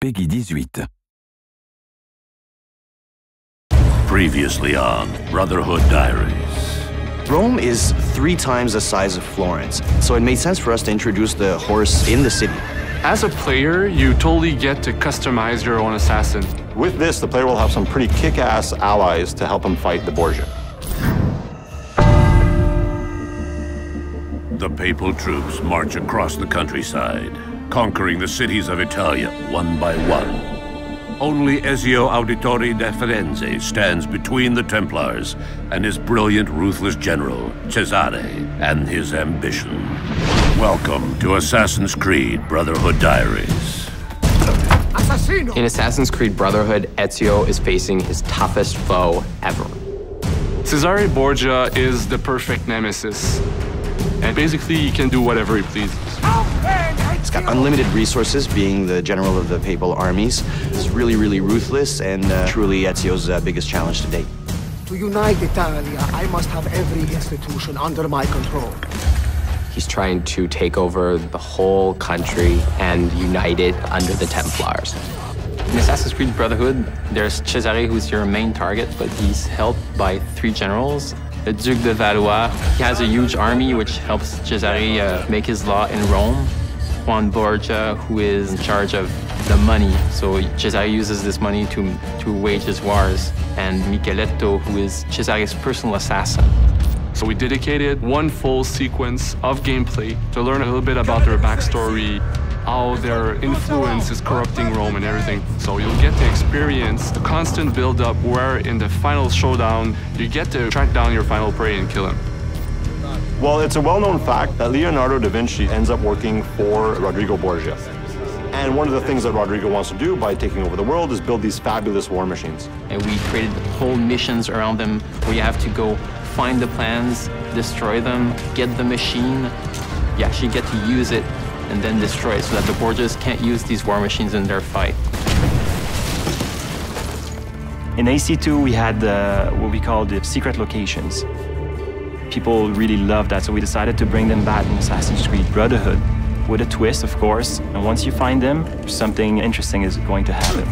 Peggy 18. Previously on Brotherhood Diaries. Rome is 3 times the size of Florence, so it made sense for us to introduce the horse in the city. As a player, you totally get to customize your own assassin. With this, the player will have some pretty kick-ass allies to help him fight the Borgia. The papal troops march across the countryside, conquering the cities of Italia one by one. Only Ezio Auditore da Firenze stands between the Templars and his brilliant, ruthless general, Cesare, and his ambition. Welcome to Assassin's Creed Brotherhood Diaries. In Assassin's Creed Brotherhood, Ezio is facing his toughest foe ever. Cesare Borgia is the perfect nemesis. And basically, he can do whatever he pleases. He's got unlimited resources, being the general of the papal armies. He's really, really ruthless, and truly Ezio's biggest challenge to date. To unite Italia, I must have every institution under my control. He's trying to take over the whole country and unite it under the Templars. In Assassin's Creed Brotherhood, there's Cesare, who's your main target, but he's helped by 3 generals. The Duke de Valois, he has a huge army which helps Cesare make his law in Rome. Juan Borgia, who is in charge of the money, so Cesare uses this money to wage his wars. And Micheletto, who is Cesare's personal assassin. So we dedicated 1 full sequence of gameplay to learn a little bit about their backstory, how their influence is corrupting Rome and everything. So you'll get to experience the constant build-up where in the final showdown, you get to track down your final prey and kill him. Well, it's a well-known fact that Leonardo da Vinci ends up working for Rodrigo Borgia. And one of the things that Rodrigo wants to do by taking over the world is build these fabulous war machines. And we created whole missions around them where you have to go find the plans, destroy them, get the machine. You actually get to use it and then destroy it so that the Borgias can't use these war machines in their fight. In AC2, we had what we call the secret locations. People really loved that, so we decided to bring them back in Assassin's Creed Brotherhood with a twist, of course. And once you find them, something interesting is going to happen.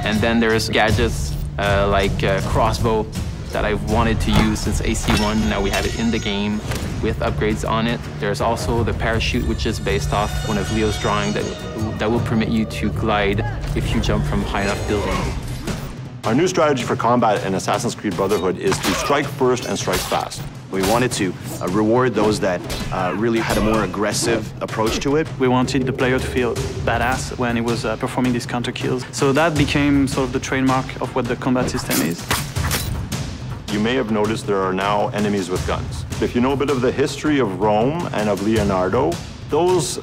And then there's gadgets like crossbow that I've wanted to use since AC1. Now we have it in the game with upgrades on it. There's also the parachute, which is based off one of Leo's drawing that will permit you to glide if you jump from high enough buildings. Our new strategy for combat in Assassin's Creed Brotherhood is to strike first and strike fast. We wanted to reward those that really had a more aggressive approach to it. We wanted the player to feel badass when he was performing these counter kills. So that became sort of the trademark of what the combat system is. You may have noticed there are now enemies with guns. If you know a bit of the history of Rome and of Leonardo, those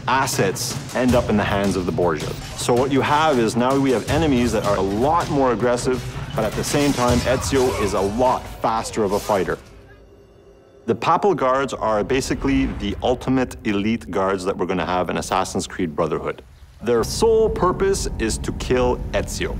assets end up in the hands of the Borgias. So what you have is now we have enemies that are a lot more aggressive, but at the same time, Ezio is a lot faster of a fighter. The Papal Guards are basically the ultimate elite guards that we're going to have in Assassin's Creed Brotherhood. Their sole purpose is to kill Ezio.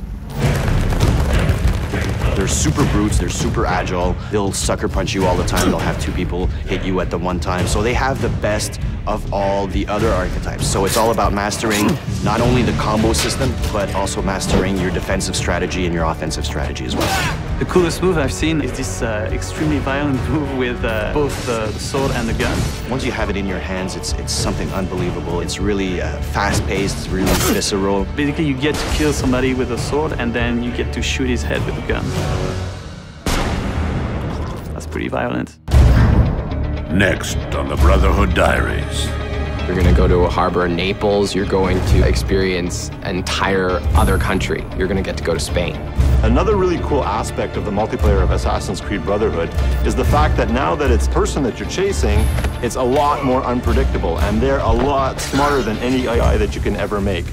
They're super brutes, they're super agile, they'll sucker punch you all the time, they'll have 2 people hit you at the one time. So they have the best of all the other archetypes. So it's all about mastering not only the combo system, but also mastering your defensive strategy and your offensive strategy as well. The coolest move I've seen is this extremely violent move with both the sword and the gun. Once you have it in your hands, it's something unbelievable. It's really fast-paced, it's really visceral. Basically, you get to kill somebody with a sword, and then you get to shoot his head with a gun. That's pretty violent. Next on the Brotherhood Diaries. You're going to go to a harbor in Naples. You're going to experience an entire other country. You're going to get to go to Spain. Another really cool aspect of the multiplayer of Assassin's Creed Brotherhood is the fact that now that it's the person that you're chasing, it's a lot more unpredictable, and they're a lot smarter than any AI that you can ever make.